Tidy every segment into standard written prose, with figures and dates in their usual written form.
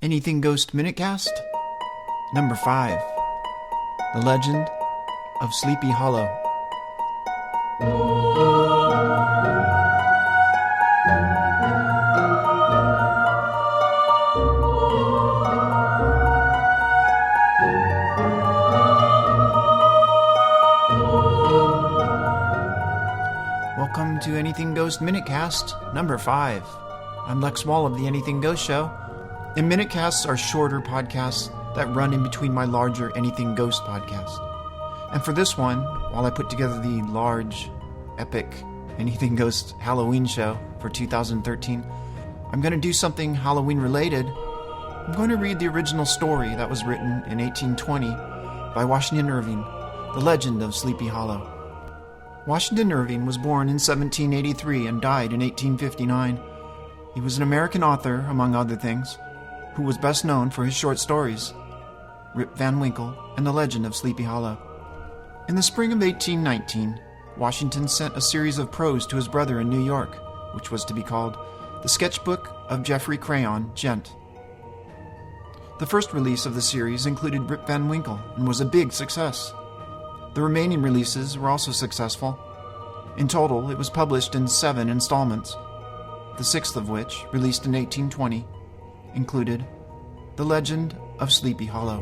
Anything Ghost MinuteCast? Number 5. The Legend of Sleepy Hollow. Welcome to Anything Ghost MinuteCast, number 5. I'm Lex Wall of the Anything Ghost Show, and MinuteCasts are shorter podcasts that run in between my larger Anything Ghost podcast. And for this one, while I put together the large, epic Anything Ghost Halloween show for 2013, I'm going to do something Halloween related. I'm going to read the original story that was written in 1820 by Washington Irving, The Legend of Sleepy Hollow. Washington Irving was born in 1783 and died in 1859. He was an American author, among other things, who was best known for his short stories, Rip Van Winkle and The Legend of Sleepy Hollow. In the spring of 1819, Washington sent a series of prose to his brother in New York, which was to be called The Sketchbook of Geoffrey Crayon, Gent. The first release of the series included Rip Van Winkle and was a big success. The remaining releases were also successful. In total, it was published in 7 installments, the sixth of which, released in 1820, included The Legend of Sleepy Hollow.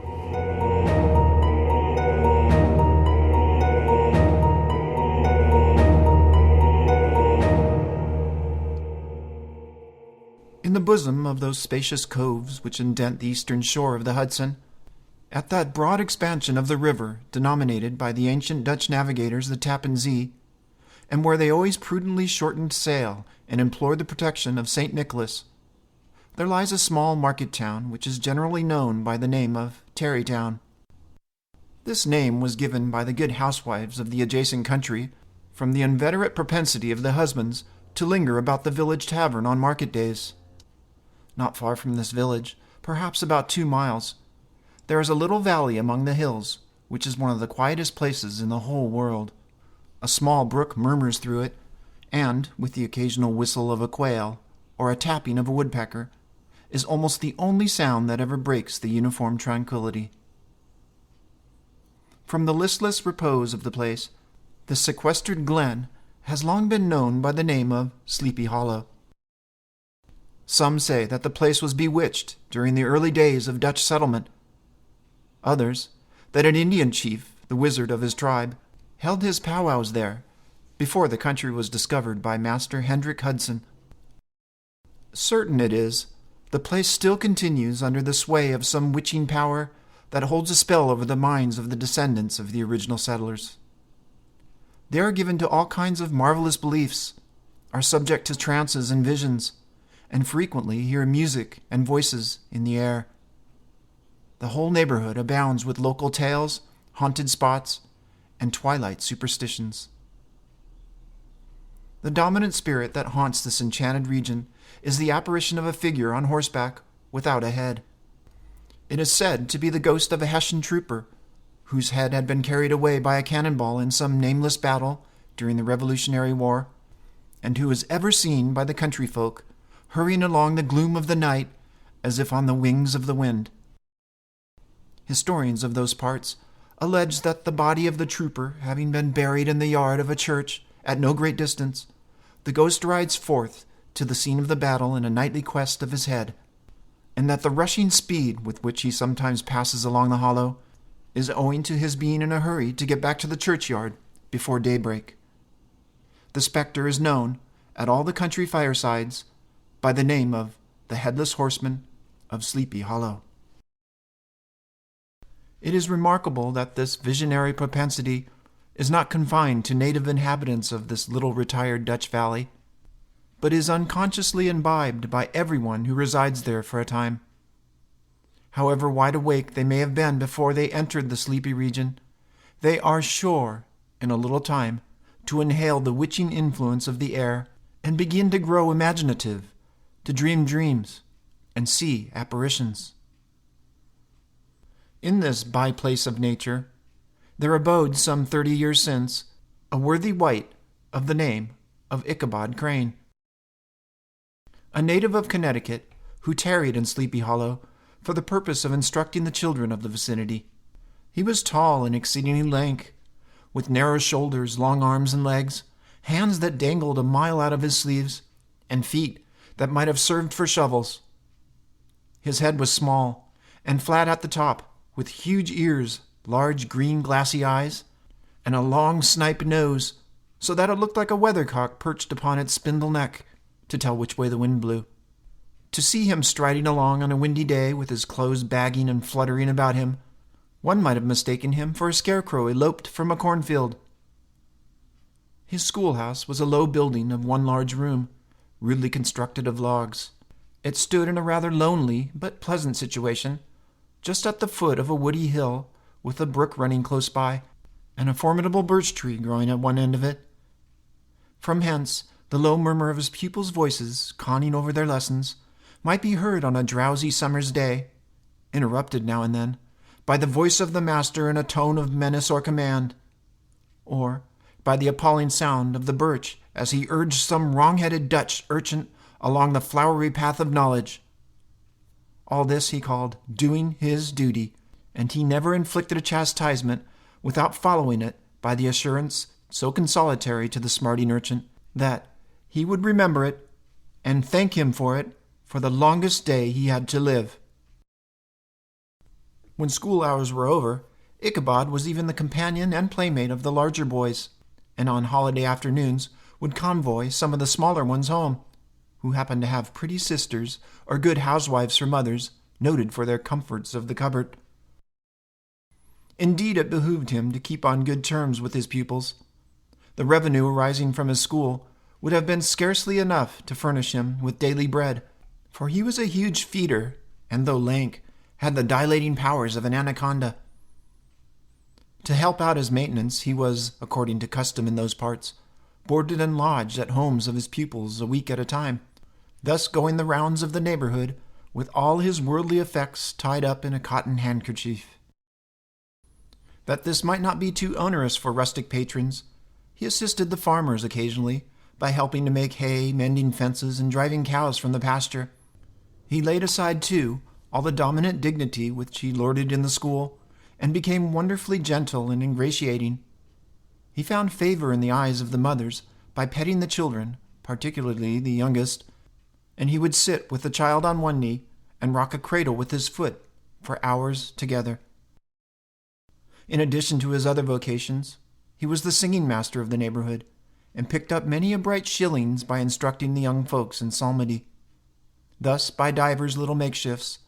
In the bosom of those spacious coves which indent the eastern shore of the Hudson, at that broad expansion of the river denominated by the ancient Dutch navigators the Tappan Zee, and where they always prudently shortened sail and implored the protection of St. Nicholas, there lies a small market town which is generally known by the name of Tarrytown. This name was given by the good housewives of the adjacent country from the inveterate propensity of the husbands to linger about the village tavern on market days. Not far from this village, perhaps about 2 miles, there is a little valley among the hills, which is one of the quietest places in the whole world. A small brook murmurs through it, and, with the occasional whistle of a quail or a tapping of a woodpecker, is almost the only sound that ever breaks the uniform tranquility. From the listless repose of the place, the sequestered glen has long been known by the name of Sleepy Hollow. Some say that the place was bewitched during the early days of Dutch settlement. Others, that an Indian chief, the wizard of his tribe, held his powwows there before the country was discovered by Master Hendrik Hudson. Certain it is, the place still continues under the sway of some witching power that holds a spell over the minds of the descendants of the original settlers. They are given to all kinds of marvelous beliefs, are subject to trances and visions, and frequently hear music and voices in the air. The whole neighborhood abounds with local tales, haunted spots, and twilight superstitions. The dominant spirit that haunts this enchanted region is the apparition of a figure on horseback without a head. It is said to be the ghost of a Hessian trooper, whose head had been carried away by a cannonball in some nameless battle during the Revolutionary War, and who is ever seen by the country folk hurrying along the gloom of the night as if on the wings of the wind. Historians of those parts allege that the body of the trooper having been buried in the yard of a church at no great distance, the ghost rides forth to the scene of the battle in a nightly quest of his head, and that the rushing speed with which he sometimes passes along the hollow is owing to his being in a hurry to get back to the churchyard before daybreak. The spectre is known, at all the country firesides, by the name of the Headless Horseman of Sleepy Hollow. It is remarkable that this visionary propensity is not confined to native inhabitants of this little retired Dutch valley, but is unconsciously imbibed by everyone who resides there for a time. However wide awake they may have been before they entered the sleepy region, they are sure, in a little time, to inhale the witching influence of the air and begin to grow imaginative, to dream dreams, and see apparitions. In this by-place of nature, there abode some 30 years since a worthy wight of the name of Ichabod Crane. A native of Connecticut, who tarried in Sleepy Hollow for the purpose of instructing the children of the vicinity. He was tall and exceedingly lank, with narrow shoulders, long arms and legs, hands that dangled a mile out of his sleeves, and feet that might have served for shovels. His head was small and flat at the top, with huge ears, large green glassy eyes, and a long snipe nose, so that it looked like a weathercock perched upon its spindle neck to tell which way the wind blew. To see him striding along on a windy day with his clothes bagging and fluttering about him, one might have mistaken him for a scarecrow eloped from a cornfield. His schoolhouse was a low building of one large room, rudely constructed of logs. It stood in a rather lonely but pleasant situation, just at the foot of a woody hill, with a brook running close by, and a formidable birch tree growing at one end of it. From hence, the low murmur of his pupils' voices, conning over their lessons, might be heard on a drowsy summer's day, interrupted now and then by the voice of the master in a tone of menace or command, or by the appalling sound of the birch as he urged some wrong-headed Dutch urchin along the flowery path of knowledge. All this he called doing his duty, and he never inflicted a chastisement without following it by the assurance so consolatory to the smarting urchin that he would remember it and thank him for it for the longest day he had to live. When school hours were over, Ichabod was even the companion and playmate of the larger boys, and on holiday afternoons would convoy some of the smaller ones home, who happened to have pretty sisters or good housewives for mothers, noted for their comforts of the cupboard. Indeed, it behooved him to keep on good terms with his pupils. The revenue arising from his school would have been scarcely enough to furnish him with daily bread, for he was a huge feeder, and though lank, had the dilating powers of an anaconda. To help out his maintenance, he was, according to custom in those parts, boarded and lodged at homes of his pupils a week at a time, thus going the rounds of the neighborhood with all his worldly effects tied up in a cotton handkerchief. That this might not be too onerous for rustic patrons, he assisted the farmers occasionally by helping to make hay, mending fences, and driving cows from the pasture. He laid aside, too, all the dominant dignity which he lorded in the school, and became wonderfully gentle and ingratiating. He found favor in the eyes of the mothers by petting the children, particularly the youngest, and he would sit with the child on one knee and rock a cradle with his foot for hours together. In addition to his other vocations, he was the singing master of the neighborhood, and picked up many a bright shillings by instructing the young folks in psalmody. Thus, by divers little makeshifts,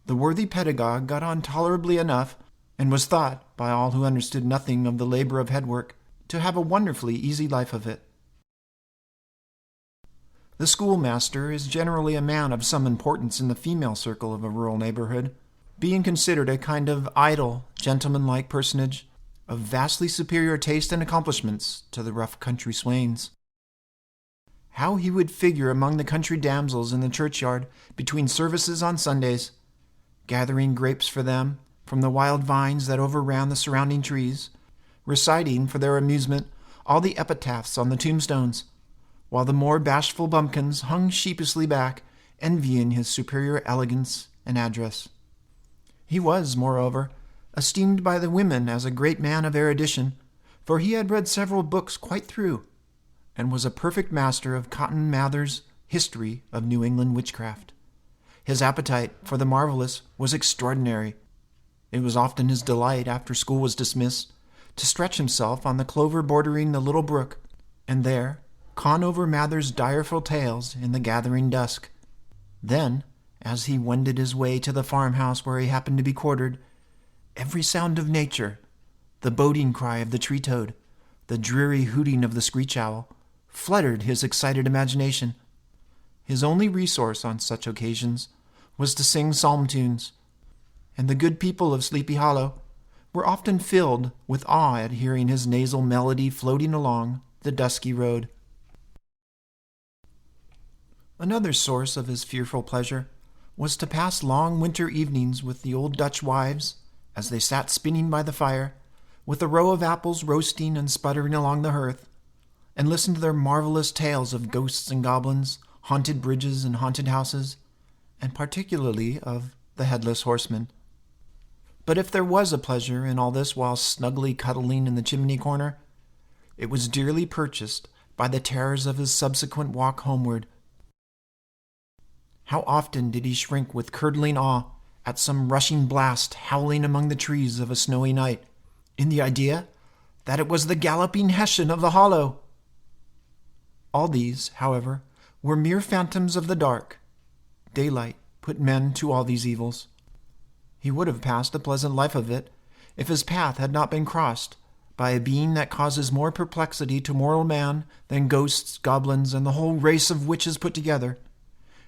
the worthy pedagogue got on tolerably enough, and was thought, by all who understood nothing of the labor of headwork, to have a wonderfully easy life of it. The schoolmaster is generally a man of some importance in the female circle of a rural neighborhood, being considered a kind of idle, gentlemanlike personage, of vastly superior taste and accomplishments to the rough country swains. How he would figure among the country damsels in the churchyard between services on Sundays, gathering grapes for them from the wild vines that overran the surrounding trees, reciting for their amusement all the epitaphs on the tombstones, while the more bashful bumpkins hung sheepishly back, envying his superior elegance and address. He was, moreover, esteemed by the women as a great man of erudition, for he had read several books quite through, and was a perfect master of Cotton Mather's History of New England Witchcraft. His appetite for the marvelous was extraordinary. It was often his delight, after school was dismissed, to stretch himself on the clover bordering the little brook, and there con over Mather's direful tales in the gathering dusk. Then, as he wended his way to the farmhouse where he happened to be quartered, every sound of nature, the boding cry of the tree-toad, the dreary hooting of the screech-owl, fluttered his excited imagination. His only resource on such occasions was to sing psalm tunes, and the good people of Sleepy Hollow were often filled with awe at hearing his nasal melody floating along the dusky road. Another source of his fearful pleasure was to pass long winter evenings with the old Dutch wives, as they sat spinning by the fire, with a row of apples roasting and sputtering along the hearth, and listen to their marvelous tales of ghosts and goblins, haunted bridges and haunted houses, and particularly of the Headless Horseman. But if there was a pleasure in all this while snugly cuddling in the chimney corner, it was dearly purchased by the terrors of his subsequent walk homeward. How often did he shrink with curdling awe at some rushing blast howling among the trees of a snowy night, in the idea that it was the galloping Hessian of the hollow! All these, however, were mere phantoms of the dark. Daylight put men to all these evils. He would have passed a pleasant life of it if his path had not been crossed by a being that causes more perplexity to mortal man than ghosts, goblins, and the whole race of witches put together,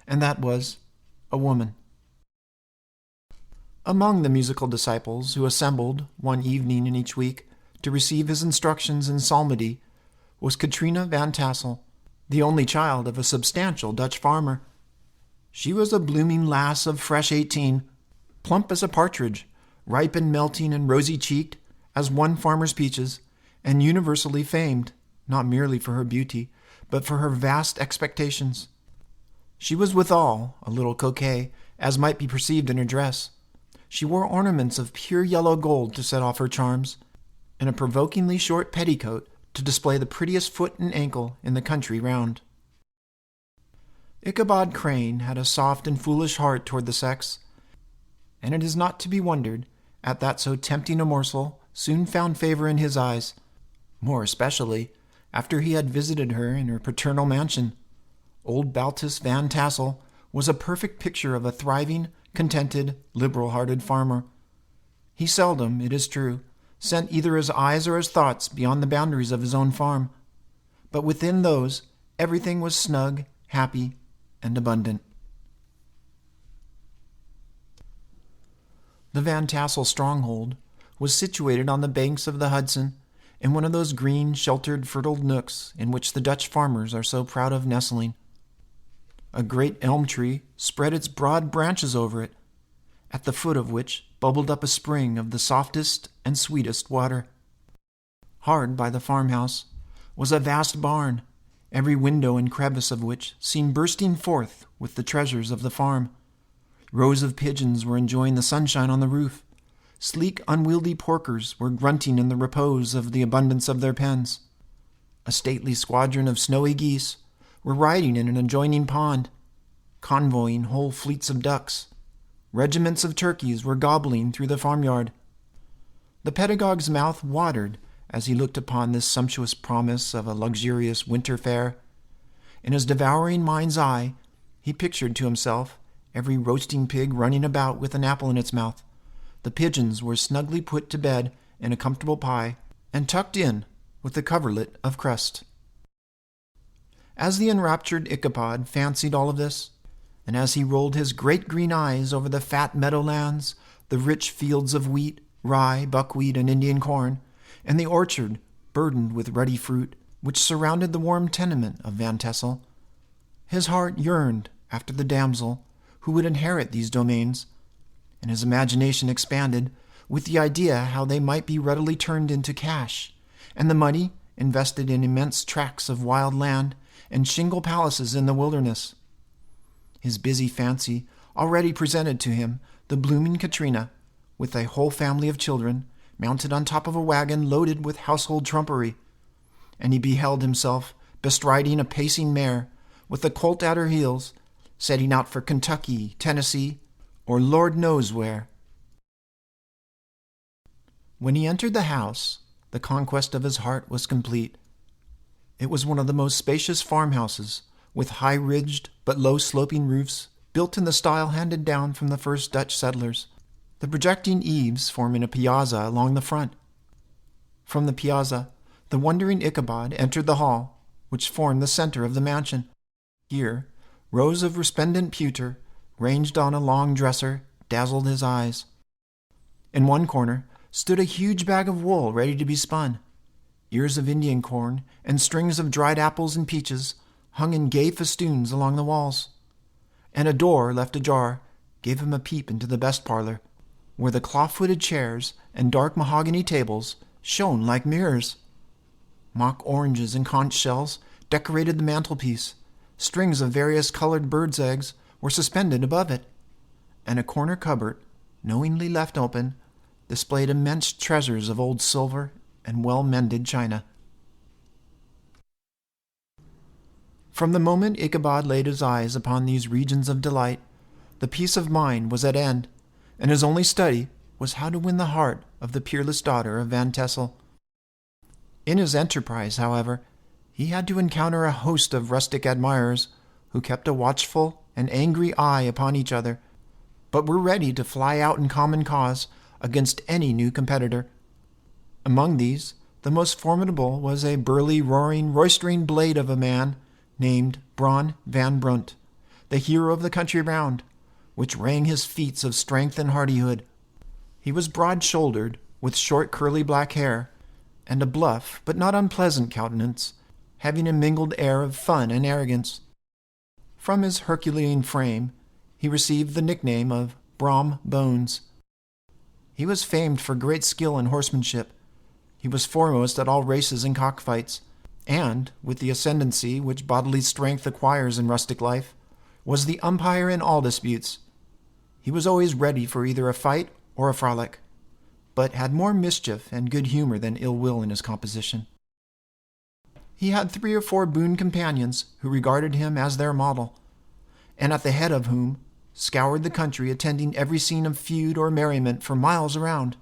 and that was a woman. Among the musical disciples who assembled one evening in each week to receive his instructions in psalmody was Katrina van Tassel, the only child of a substantial Dutch farmer. She was a blooming lass of fresh 18, plump as a partridge, ripe and melting and rosy-cheeked as one farmer's peaches, and universally famed, not merely for her beauty, but for her vast expectations. She was withal a little coquette, as might be perceived in her dress. She wore ornaments of pure yellow gold to set off her charms, and a provokingly short petticoat to display the prettiest foot and ankle in the country round. Ichabod Crane had a soft and foolish heart toward the sex, and it is not to be wondered at that so tempting a morsel soon found favor in his eyes, more especially after he had visited her in her paternal mansion. Old Baltus Van Tassel was a perfect picture of a thriving, contented, liberal-hearted farmer. He seldom, it is true, sent either his eyes or his thoughts beyond the boundaries of his own farm, but within those everything was snug, happy, and abundant. The Van Tassel stronghold was situated on the banks of the Hudson, in one of those green, sheltered, fertile nooks in which the Dutch farmers are so proud of nestling. A great elm tree spread its broad branches over it, at the foot of which bubbled up a spring of the softest and sweetest water. Hard by the farmhouse was a vast barn, every window and crevice of which seemed bursting forth with the treasures of the farm. Rows of pigeons were enjoying the sunshine on the roof. Sleek, unwieldy porkers were grunting in the repose of the abundance of their pens. A stately squadron of snowy geese were riding in an adjoining pond, convoying whole fleets of ducks. Regiments of turkeys were gobbling through the farmyard. The pedagogue's mouth watered as he looked upon this sumptuous promise of a luxurious winter fare. In his devouring mind's eye, he pictured to himself every roasting pig running about with an apple in its mouth. The pigeons were snugly put to bed in a comfortable pie and tucked in with a coverlet of crust. As the enraptured Ichabod fancied all of this, and as he rolled his great green eyes over the fat meadowlands, the rich fields of wheat, rye, buckwheat, and Indian corn, and the orchard burdened with ruddy fruit, which surrounded the warm tenement of Van Tassel, his heart yearned after the damsel who would inherit these domains, and his imagination expanded with the idea how they might be readily turned into cash, and the money invested in immense tracts of wild land and shingle palaces in the wilderness. His busy fancy already presented to him the blooming Katrina, with a whole family of children, mounted on top of a wagon loaded with household trumpery, and he beheld himself bestriding a pacing mare, with a colt at her heels, setting out for Kentucky, Tennessee, or Lord knows where. When he entered the house, the conquest of his heart was complete. It was one of the most spacious farmhouses, with high-ridged but low-sloping roofs, built in the style handed down from the first Dutch settlers, the projecting eaves forming a piazza along the front. From the piazza, the wondering Ichabod entered the hall, which formed the center of the mansion. Here, rows of resplendent pewter, ranged on a long dresser, dazzled his eyes. In one corner stood a huge bag of wool ready to be spun. Ears of Indian corn and strings of dried apples and peaches hung in gay festoons along the walls, and a door left ajar gave him a peep into the best parlor, where the claw-footed chairs and dark mahogany tables shone like mirrors. Mock oranges and conch shells decorated the mantelpiece. Strings of various colored birds' eggs were suspended above it. and a corner cupboard, knowingly left open, displayed immense treasures of old silver and well-mended china. From the moment Ichabod laid his eyes upon these regions of delight, the peace of mind was at end, and his only study was how to win the heart of the peerless daughter of Van Tassel. In his enterprise, however, he had to encounter a host of rustic admirers who kept a watchful and angry eye upon each other, but were ready to fly out in common cause against any new competitor. Among these, the most formidable was a burly, roaring, roistering blade of a man named Bron Van Brunt, the hero of the country round, which rang his feats of strength and hardihood. He was broad-shouldered, with short curly black hair, and a bluff but not unpleasant countenance, having a mingled air of fun and arrogance. From his Herculean frame, he received the nickname of Brom Bones. He was famed for great skill in horsemanship. He was foremost at all races and cockfights, and, with the ascendancy which bodily strength acquires in rustic life, was the umpire in all disputes. He was always ready for either a fight or a frolic, but had more mischief and good humor than ill will in his composition. He had 3 or 4 boon companions who regarded him as their model, and at the head of whom scoured the country, attending every scene of feud or merriment for miles around.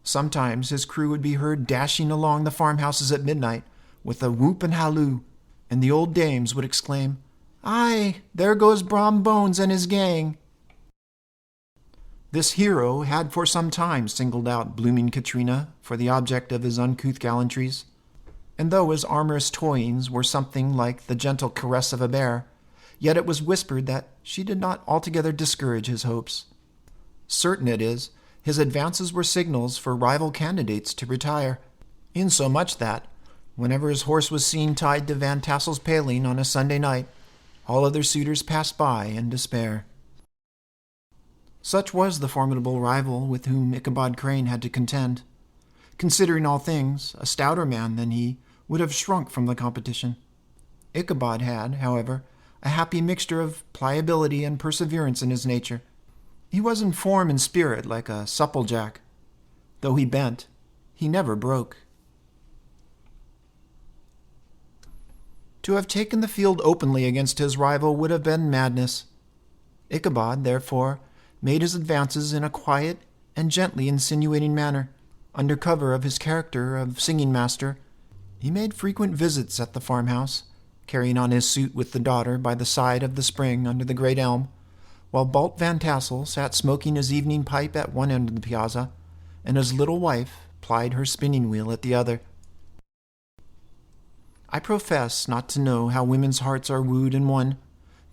Sometimes his crew would be heard dashing along the farmhouses at midnight with a whoop and halloo, and the old dames would exclaim, "Aye, there goes Brom Bones and his gang." This hero had for some time singled out blooming Katrina for the object of his uncouth gallantries, and though his amorous toyings were something like the gentle caress of a bear, yet it was whispered that she did not altogether discourage his hopes. Certain it is, his advances were signals for rival candidates to retire, insomuch that, whenever his horse was seen tied to Van Tassel's paling on a Sunday night, all other suitors passed by in despair. Such was the formidable rival with whom Ichabod Crane had to contend. Considering all things, a stouter man than he would have shrunk from the competition. Ichabod had, however, a happy mixture of pliability and perseverance in his nature. He was in form and spirit like a supplejack. Though he bent, he never broke. To have taken the field openly against his rival would have been madness. Ichabod, therefore, made his advances in a quiet and gently insinuating manner. Under cover of his character of singing master, he made frequent visits at the farmhouse, carrying on his suit with the daughter by the side of the spring under the great elm, while Balt Van Tassel sat smoking his evening pipe at one end of the piazza, and his little wife plied her spinning wheel at the other. I profess not to know how women's hearts are wooed and won.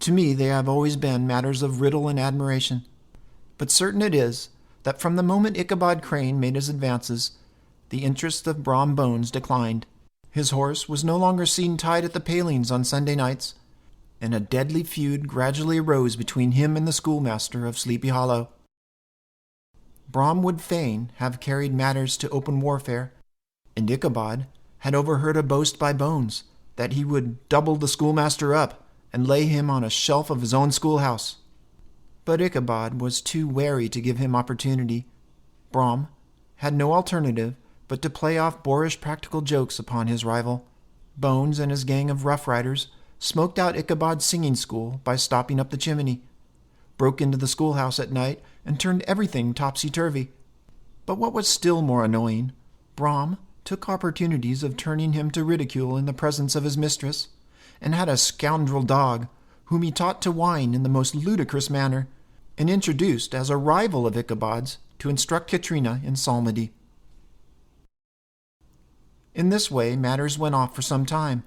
To me they have always been matters of riddle and admiration. But certain it is that from the moment Ichabod Crane made his advances, the interest of Brom Bones declined. His horse was no longer seen tied at the palings on Sunday nights, and a deadly feud gradually arose between him and the schoolmaster of Sleepy Hollow. Brom would fain have carried matters to open warfare, and Ichabod had overheard a boast by Bones that he would double the schoolmaster up and lay him on a shelf of his own schoolhouse. But Ichabod was too wary to give him opportunity. Brom had no alternative but to play off boorish practical jokes upon his rival. Bones and his gang of rough riders smoked out Ichabod's singing school by stopping up the chimney, broke into the schoolhouse at night, and turned everything topsy-turvy. But what was still more annoying, Brom took opportunities of turning him to ridicule in the presence of his mistress, and had a scoundrel dog, whom he taught to whine in the most ludicrous manner, and introduced as a rival of Ichabod's to instruct Katrina in psalmody. In this way matters went off for some time.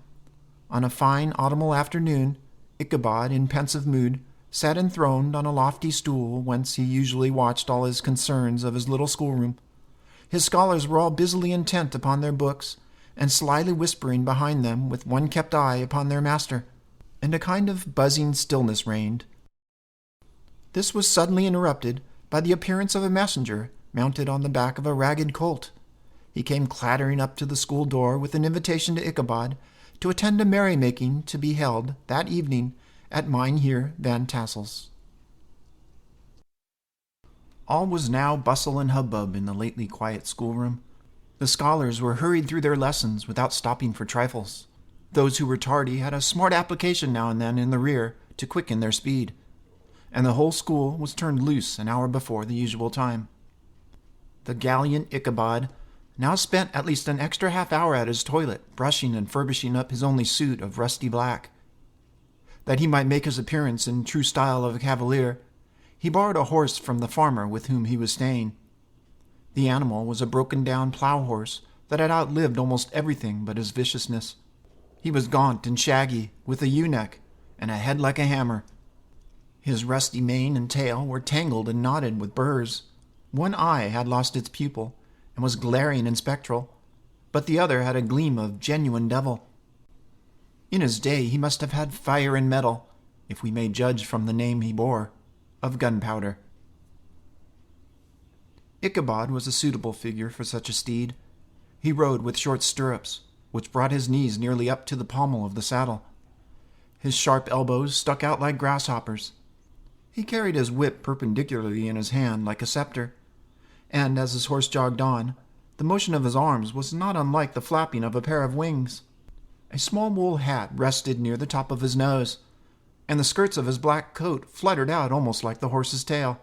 On a fine autumnal afternoon, Ichabod, in pensive mood, sat enthroned on a lofty stool whence he usually watched all his concerns of his little schoolroom. His scholars were all busily intent upon their books, and slyly whispering behind them with one kept eye upon their master, and a kind of buzzing stillness reigned. This was suddenly interrupted by the appearance of a messenger mounted on the back of a ragged colt. He came clattering up to the school door with an invitation to Ichabod to attend a merrymaking to be held that evening at Mynheer Van Tassel's. All was now bustle and hubbub in the lately quiet schoolroom. The scholars were hurried through their lessons without stopping for trifles. Those who were tardy had a smart application now and then in the rear to quicken their speed, and the whole school was turned loose an hour before the usual time. The gallant Ichabod now spent at least an extra half-hour at his toilet, brushing and furbishing up his only suit of rusty black. That he might make his appearance in true style of a cavalier, he borrowed a horse from the farmer with whom he was staying. The animal was a broken-down plough horse that had outlived almost everything but his viciousness. He was gaunt and shaggy, with a ewe-neck and a head like a hammer. His rusty mane and tail were tangled and knotted with burrs. One eye had lost its pupil and was glaring and spectral, but the other had a gleam of genuine devil. In his day he must have had fire and metal, if we may judge from the name he bore, of gunpowder. Ichabod was a suitable figure for such a steed. He rode with short stirrups, which brought his knees nearly up to the pommel of the saddle. His sharp elbows stuck out like grasshoppers. He carried his whip perpendicularly in his hand like a scepter, and as his horse jogged on, the motion of his arms was not unlike the flapping of a pair of wings. A small wool hat rested near the top of his nose, and the skirts of his black coat fluttered out almost like the horse's tail.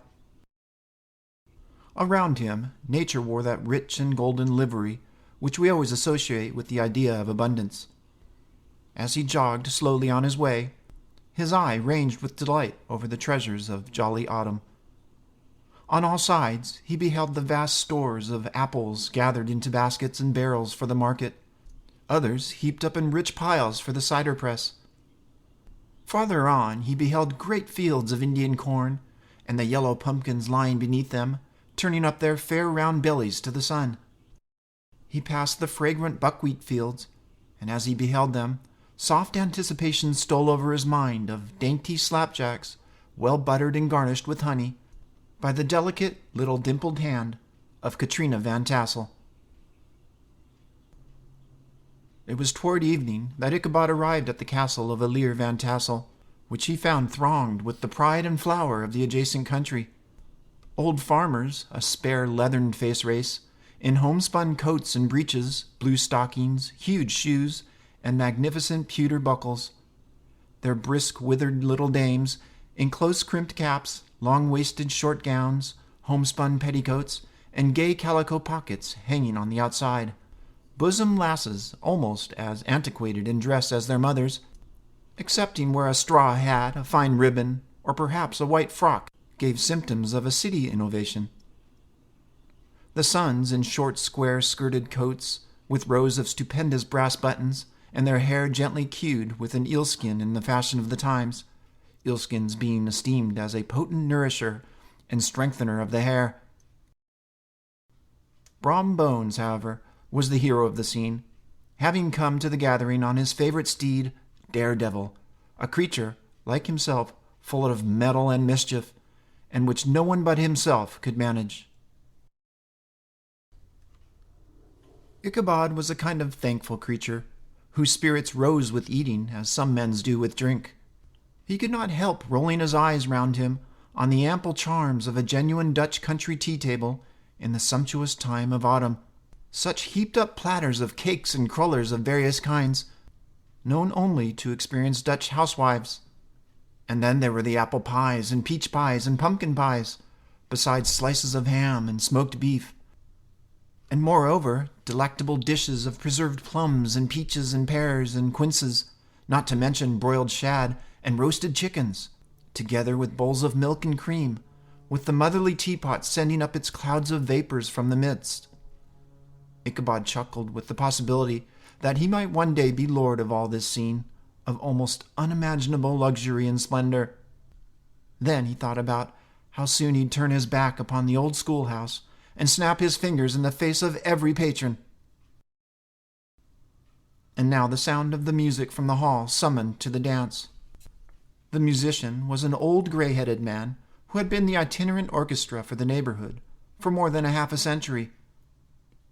Around him, nature wore that rich and golden livery which we always associate with the idea of abundance. As he jogged slowly on his way, his eye ranged with delight over the treasures of jolly autumn. On all sides he beheld the vast stores of apples gathered into baskets and barrels for the market, others heaped up in rich piles for the cider press. Farther on he beheld great fields of Indian corn, and the yellow pumpkins lying beneath them, turning up their fair round bellies to the sun. He passed the fragrant buckwheat fields, and as he beheld them, soft anticipation stole over his mind of dainty slapjacks, well buttered and garnished with honey, by the delicate little dimpled hand of Katrina Van Tassel. It was toward evening that Ichabod arrived at the castle of Alir Van Tassel, which he found thronged with the pride and flower of the adjacent country. Old farmers, a spare leathern face race, in homespun coats and breeches, blue stockings, huge shoes, and magnificent pewter buckles. Their brisk, withered little dames, in close-crimped caps, long-waisted short gowns, homespun petticoats, and gay calico pockets hanging on the outside. Bosom lasses, almost as antiquated in dress as their mothers, excepting where a straw hat, a fine ribbon, or perhaps a white frock gave symptoms of a city innovation. The sons, in short, square-skirted coats, with rows of stupendous brass buttons, and their hair gently queued with an eelskin in the fashion of the times, eelskins being esteemed as a potent nourisher and strengthener of the hair. Brom Bones, however, was the hero of the scene, having come to the gathering on his favorite steed, Daredevil, a creature, like himself, full of mettle and mischief, and which no one but himself could manage. Ichabod was a kind of thankful creature, whose spirits rose with eating as some men's do with drink. He could not help rolling his eyes round him on the ample charms of a genuine Dutch country tea-table in the sumptuous time of autumn. Such heaped-up platters of cakes and crullers of various kinds, known only to experienced Dutch housewives. And then there were the apple pies and peach pies and pumpkin pies, besides slices of ham and smoked beef. And moreover, delectable dishes of preserved plums and peaches and pears and quinces, not to mention broiled shad and roasted chickens, together with bowls of milk and cream, with the motherly teapot sending up its clouds of vapors from the midst. Ichabod chuckled with the possibility that he might one day be lord of all this scene of almost unimaginable luxury and splendor. Then he thought about how soon he'd turn his back upon the old schoolhouse and snap his fingers in the face of every patron. And now the sound of the music from the hall summoned to the dance. The musician was an old gray-headed man who had been the itinerant orchestra for the neighborhood for more than half a century.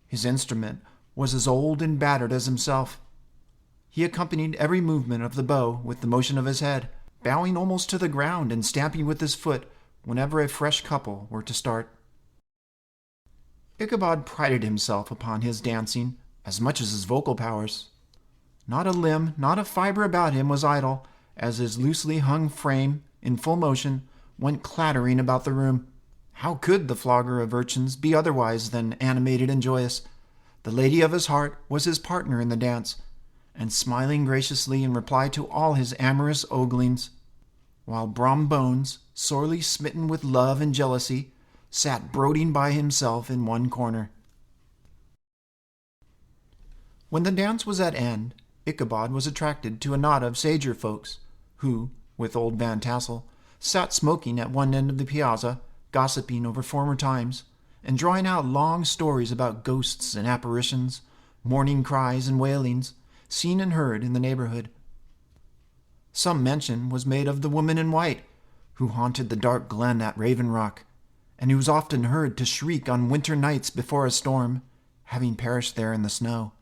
His instrument was as old and battered as himself. He accompanied every movement of the bow with the motion of his head, bowing almost to the ground and stamping with his foot whenever a fresh couple were to start. Ichabod prided himself upon his dancing as much as his vocal powers. Not a limb, not a fiber about him was idle, as his loosely hung frame, in full motion, went clattering about the room. How could the flogger of urchins be otherwise than animated and joyous? The lady of his heart was his partner in the dance, and smiling graciously in reply to all his amorous oglings, while Brom Bones, sorely smitten with love and jealousy, sat brooding by himself in one corner. When the dance was at end, Ichabod was attracted to a knot of sager folks, who, with old Van Tassel, sat smoking at one end of the piazza, gossiping over former times, and drawing out long stories about ghosts and apparitions, mourning cries and wailings, seen and heard in the neighborhood. Some mention was made of the woman in white, who haunted the dark glen at Raven Rock, and who was often heard to shriek on winter nights before a storm, having perished there in the snow.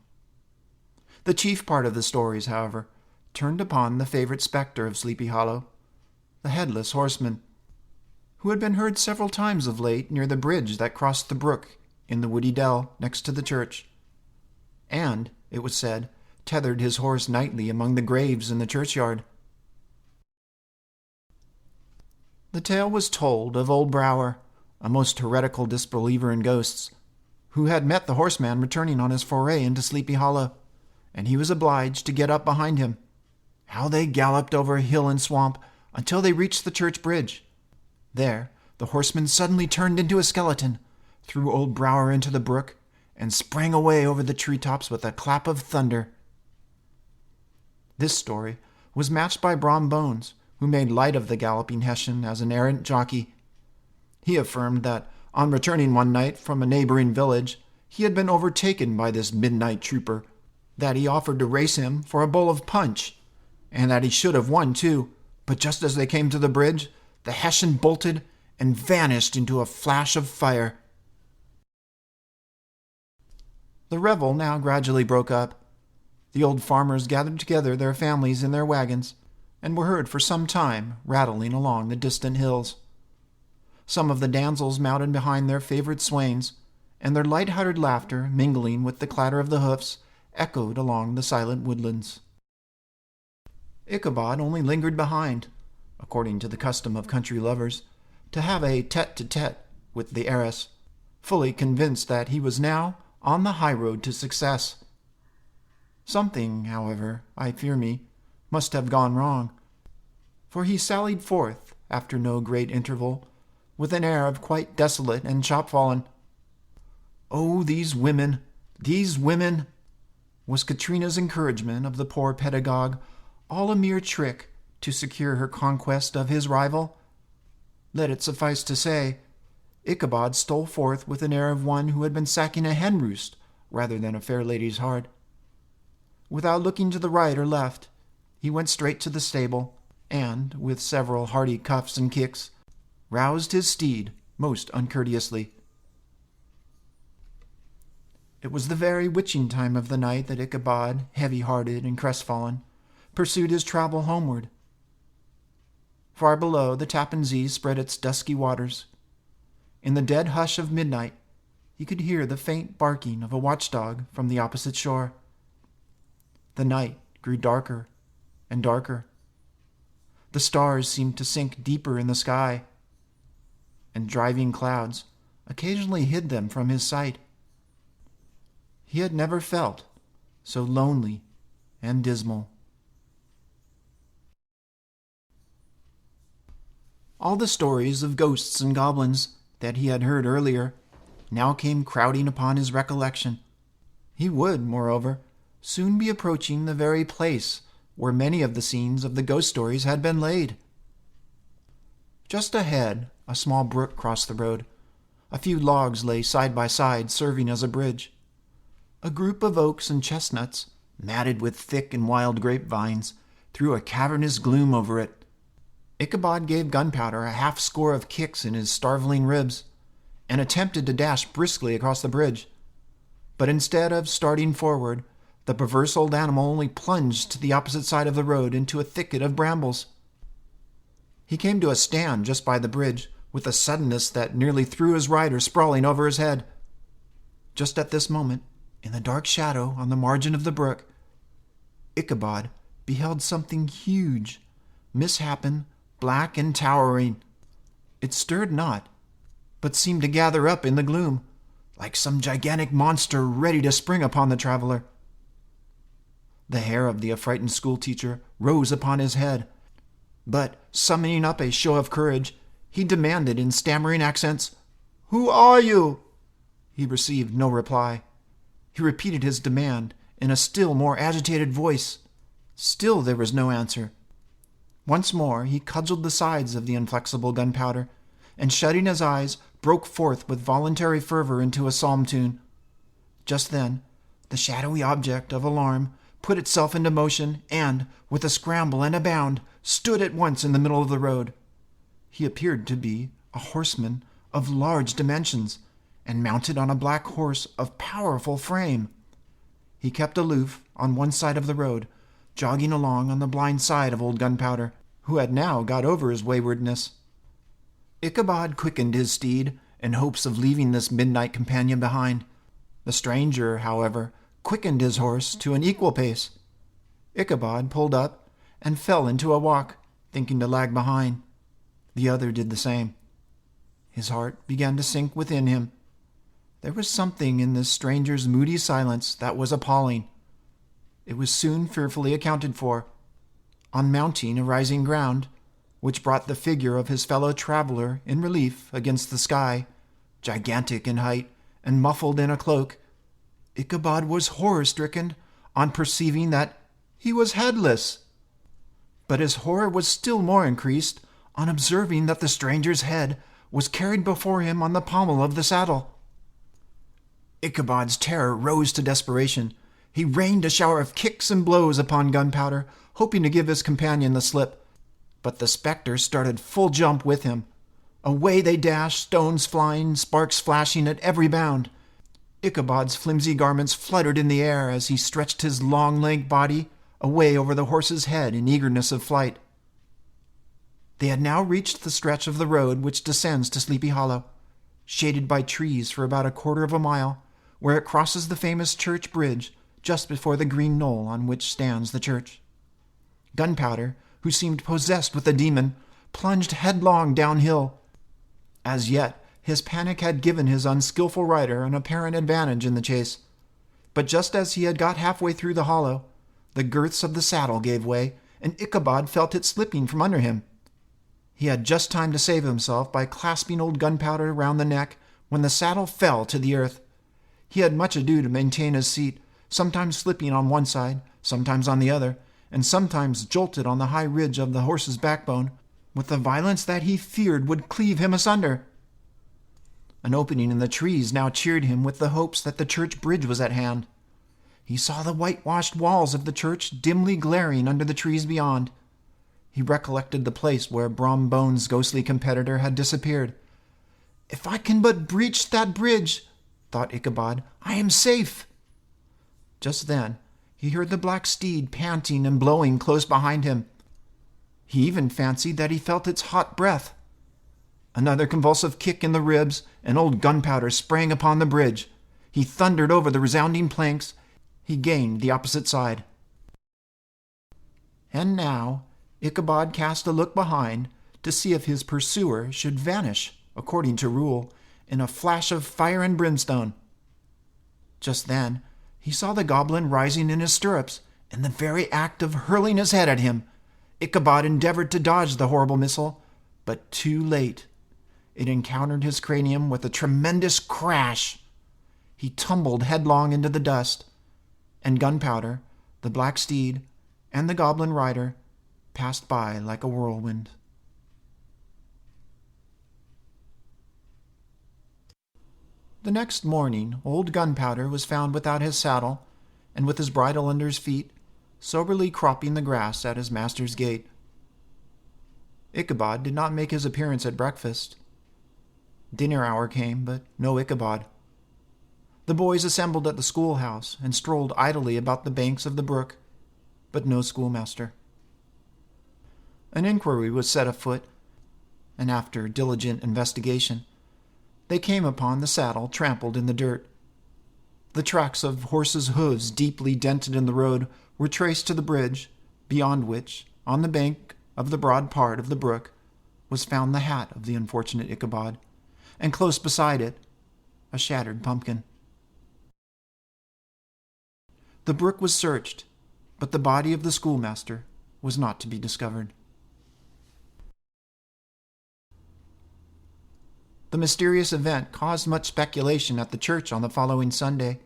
The chief part of the stories, however, turned upon the favorite spectre of Sleepy Hollow, the Headless Horseman, who had been heard several times of late near the bridge that crossed the brook in the woody dell next to the church, and, it was said, tethered his horse nightly among the graves in the churchyard. The tale was told of old Brower, a most heretical disbeliever in ghosts, who had met the horseman returning on his foray into Sleepy Hollow, and he was obliged to get up behind him. How they galloped over hill and swamp until they reached the church bridge. There, the horseman suddenly turned into a skeleton, threw old Brower into the brook, and sprang away over the treetops with a clap of thunder. This story was matched by Brom Bones, who made light of the galloping Hessian as an errant jockey. He affirmed that, on returning one night from a neighboring village, he had been overtaken by this midnight trooper, that he offered to race him for a bowl of punch, and that he should have won too, but just as they came to the bridge, the Hessian bolted and vanished into a flash of fire. The revel now gradually broke up. The old farmers gathered together their families in their wagons, and were heard for some time rattling along the distant hills. Some of the damsels mounted behind their favorite swains, and their light-hearted laughter, mingling with the clatter of the hoofs, echoed along the silent woodlands. Ichabod only lingered behind, according to the custom of country lovers, to have a tete-a-tete with the heiress, fully convinced that he was now on the high road to success. Something, however, I fear me, must have gone wrong, for he sallied forth, after no great interval, with an air of quite desolate and chopfallen. "Oh, these women, these women!" was Katrina's encouragement of the poor pedagogue, all a mere trick to secure her conquest of his rival? Let it suffice to say, Ichabod stole forth with an air of one who had been sacking a hen roost rather than a fair lady's heart. Without looking to the right or left, he went straight to the stable, and, with several hearty cuffs and kicks, roused his steed most uncourteously. It was the very witching time of the night that Ichabod, heavy-hearted and crestfallen, pursued his travel homeward. Far below, the Tappan Zee spread its dusky waters. In the dead hush of midnight, he could hear the faint barking of a watchdog from the opposite shore. The night grew darker and darker. The stars seemed to sink deeper in the sky, and driving clouds occasionally hid them from his sight. He had never felt so lonely and dismal. All the stories of ghosts and goblins that he had heard earlier now came crowding upon his recollection. He would, moreover, soon be approaching the very place where many of the scenes of the ghost stories had been laid. Just ahead, a small brook crossed the road. A few logs lay side by side, serving as a bridge. A group of oaks and chestnuts, matted with thick and wild grapevines, threw a cavernous gloom over it. Ichabod gave Gunpowder a half-score of kicks in his starveling ribs, and attempted to dash briskly across the bridge. But instead of starting forward, the perverse old animal only plunged to the opposite side of the road into a thicket of brambles. He came to a stand just by the bridge, with a suddenness that nearly threw his rider sprawling over his head. Just at this moment, in the dark shadow on the margin of the brook, Ichabod beheld something huge, misshapen, black and towering. It stirred not, but seemed to gather up in the gloom, like some gigantic monster ready to spring upon the traveler. The hair of the affrighted schoolteacher rose upon his head, but, summoning up a show of courage, he demanded in stammering accents, "Who are you?" He received no reply. He repeated his demand in a still more agitated voice. Still there was no answer. Once more he cudgeled the sides of the inflexible gunpowder, and shutting his eyes, broke forth with voluntary fervor into a psalm tune. Just then, the shadowy object of alarm put itself into motion, and, with a scramble and a bound, stood at once in the middle of the road. He appeared to be a horseman of large dimensions, and mounted on a black horse of powerful frame. He kept aloof on one side of the road, jogging along on the blind side of old Gunpowder, who had now got over his waywardness. Ichabod quickened his steed in hopes of leaving this midnight companion behind. The stranger, however, quickened his horse to an equal pace. Ichabod pulled up and fell into a walk, thinking to lag behind. The other did the same. His heart began to sink within him. There was something in this stranger's moody silence that was appalling. It was soon fearfully accounted for. On mounting a rising ground, which brought the figure of his fellow traveler in relief against the sky, gigantic in height and muffled in a cloak, Ichabod was horror-stricken on perceiving that he was headless. But his horror was still more increased on observing that the stranger's head was carried before him on the pommel of the saddle. Ichabod's terror rose to desperation. He rained a shower of kicks and blows upon Gunpowder, hoping to give his companion the slip. But the spectre started full jump with him. Away they dashed, stones flying, sparks flashing at every bound. Ichabod's flimsy garments fluttered in the air as he stretched his long, lank body away over the horse's head in eagerness of flight. They had now reached the stretch of the road which descends to Sleepy Hollow, shaded by trees for about a quarter of a mile, where it crosses the famous church bridge just before the green knoll on which stands the church. Gunpowder, who seemed possessed with a demon, plunged headlong downhill. As yet, his panic had given his unskillful rider an apparent advantage in the chase. But just as he had got halfway through the hollow, the girths of the saddle gave way, and Ichabod felt it slipping from under him. He had just time to save himself by clasping old Gunpowder round the neck when the saddle fell to the earth. He had much ado to maintain his seat, sometimes slipping on one side, sometimes on the other, and sometimes jolted on the high ridge of the horse's backbone, with a violence that he feared would cleave him asunder. An opening in the trees now cheered him with the hopes that the church bridge was at hand. He saw the whitewashed walls of the church dimly glaring under the trees beyond. He recollected the place where Brom Bones' ghostly competitor had disappeared. "If I can but breach that bridge," thought Ichabod, "I am safe." Just then he heard the black steed panting and blowing close behind him. He even fancied that he felt its hot breath. Another convulsive kick in the ribs, and old Gunpowder sprang upon the bridge. He thundered over the resounding planks. He gained the opposite side. And now Ichabod cast a look behind to see if his pursuer should vanish, according to rule, in a flash of fire and brimstone. Just then he saw the goblin rising in his stirrups, in the very act of hurling his head at him. Ichabod endeavored to dodge the horrible missile, but too late. It encountered his cranium with a tremendous crash. He tumbled headlong into the dust, and Gunpowder, the black steed, and the goblin rider passed by like a whirlwind. The next morning, old Gunpowder was found without his saddle, and with his bridle under his feet, soberly cropping the grass at his master's gate. Ichabod did not make his appearance at breakfast. Dinner hour came, but no Ichabod. The boys assembled at the schoolhouse and strolled idly about the banks of the brook, but no schoolmaster. An inquiry was set afoot, and after diligent investigation, they came upon the saddle trampled in the dirt. The tracks of horses' hooves deeply dented in the road were traced to the bridge, beyond which, on the bank of the broad part of the brook, was found the hat of the unfortunate Ichabod, and close beside it, a shattered pumpkin. The brook was searched, but the body of the schoolmaster was not to be discovered. The mysterious event caused much speculation at the church on the following Sunday.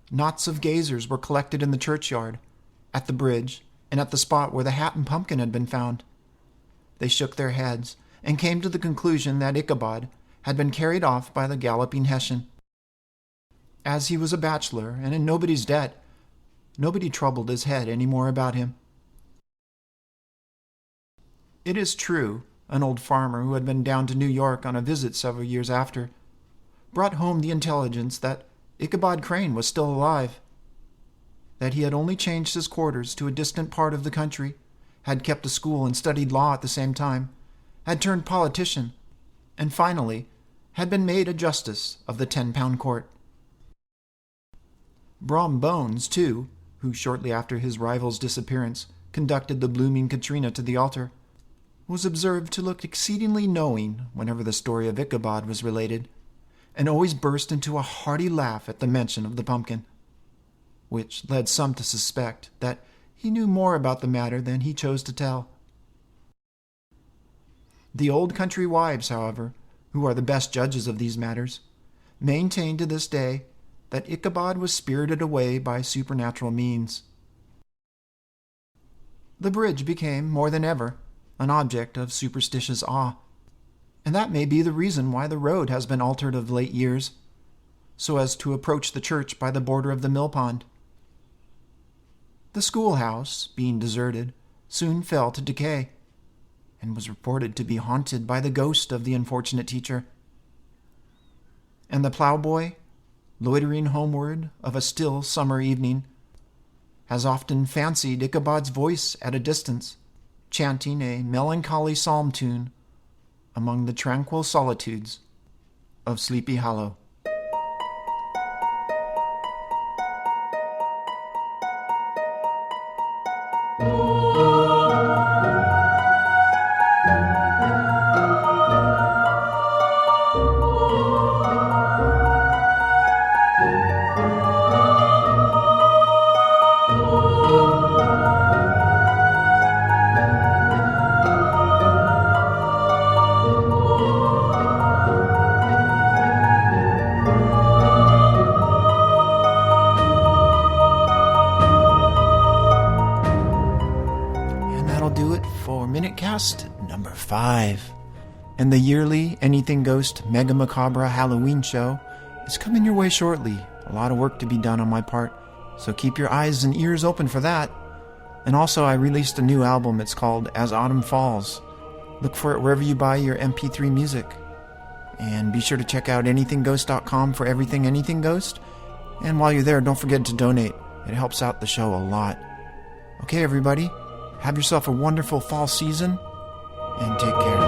Knots of gazers were collected in the churchyard, at the bridge, and at the spot where the hat and pumpkin had been found. They shook their heads and came to the conclusion that Ichabod had been carried off by the galloping Hessian. As he was a bachelor and in nobody's debt, nobody troubled his head any more about him. It is true, an old farmer who had been down to New York on a visit several years after brought home the intelligence that Ichabod Crane was still alive, that he had only changed his quarters to a distant part of the country, had kept a school and studied law at the same time, had turned politician, and finally had been made a justice of the 10-pound court. Brom Bones, too, who shortly after his rival's disappearance conducted the blooming Katrina to the altar, was observed to look exceedingly knowing whenever the story of Ichabod was related, and always burst into a hearty laugh at the mention of the pumpkin, which led some to suspect that he knew more about the matter than he chose to tell. The old country wives, however, who are the best judges of these matters, maintain to this day that Ichabod was spirited away by supernatural means. The bridge became, more than ever, an object of superstitious awe, and that may be the reason why the road has been altered of late years, so as to approach the church by the border of the mill pond. The schoolhouse, being deserted, soon fell to decay, and was reported to be haunted by the ghost of the unfortunate teacher. And the ploughboy, loitering homeward of a still summer evening, has often fancied Ichabod's voice at a distance, chanting a melancholy psalm tune among the tranquil solitudes of Sleepy Hollow. MinuteCast number 5. And the yearly Anything Ghost Mega-Macabre Halloween show is coming your way shortly. A lot of work to be done on my part, so keep your eyes and ears open for that. And also, I released a new album. It's called As Autumn Falls. Look for it wherever you buy your MP3 music. And be sure to check out anythingghost.com for everything Anything Ghost. And while you're there, don't forget to donate. It helps out the show a lot. Okay, everybody, have yourself a wonderful fall season, and take care.